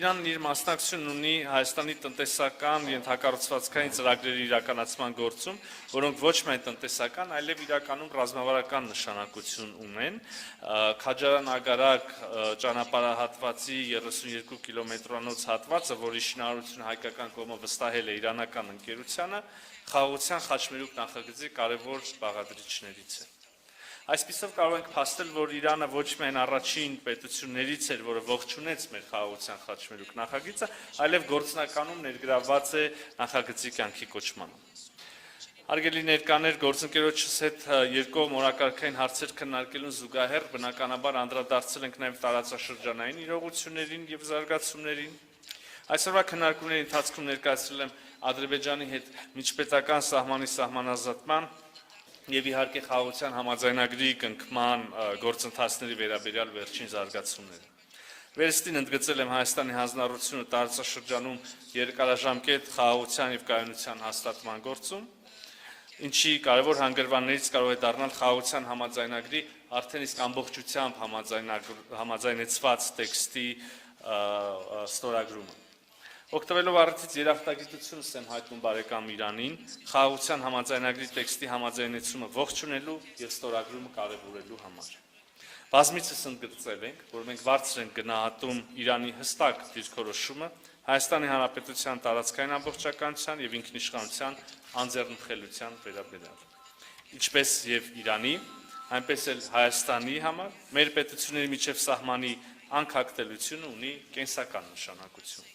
Իրանն իր մասնակցությունն ունի Հայաստանի տնտեսական ենթակառուցվածքային ծրագրերի իրականացման գործում, որոնք ոչ միայն տնտեսական, այլև իրականում ռազմավարական նշանակություն ունեն։ Քաջարան-Ագարակ ճանապարհահատվածի 32 կիլոմետրանոց հատվածը, որի շինարարությունը հայկական կողմը վստահել է իրանական ընկերությանը, խաղաղության խաչմերուկ նախագծի կարևոր բաղադրիչներից է։ Այսպիսով կարող ենք փաստել, որ Իրանը ոչ միայն առաջին պետություններից էր, որը ողջունեց մեր խաղաղության խաչմերուկ նախագիծը, այլև գործնականում ներգրավված է նախագծի կյանքի կոչմանը։ Հարգելի ներկաներ, գործընկերոջս հետ երկկողմ օրակարգային հարցեր քննարկելուն զուգահեռ բնականաբար անդրադարձել ենք նաև տարածաշրջանային իրողություններին և զարգացումներին։ Այսօրվա քննարկումների ընթացքում ներկայացրել եմ Ադրբեջանի հետ միջպետական սահմանի սահմանազատման և իհարկե խաղաղության համաձայնագրի կնքման գործընթացների վերաբերյալ վերջին զարգացումները։ Վերստին ընդգծել եմ Հայաստանի հանձնառությունը տարածաշրջանում երկարաժամկետ խաղաղության և կայունության հաստատման գործում, ինչի կարևոր հանգրվաններից կարող է դառնալ խաղաղության համաձայնագրի արդեն իսկ ամբողջությամբ համաձայնեցված տեքստի ստորագրումը։ Օգտվելով առիթից երախտագիտությունս եմ հայտնում բարեկամ Իրանին խաղաղության համաձայնագրի տեքստի համաձայնեցումը ողջունելու և ստորագրումը կարևորելու համար։ Բազմիցս ընդգծել ենք, որ մենք բարձր ենք գնահատում Իրանի հստակ դիրքորոշումը Հայաստանի Հանրապետության տարածքային ամբողջականության և ինքնիշխանության անձեռնմխելիության վերաբերյալ։ Ինչպես և Իրանի, այնպես էլ Հայաստանի համար մեր պետությունների միջև սահմանի անքակտելությունը ունի կենսական նշանակություն։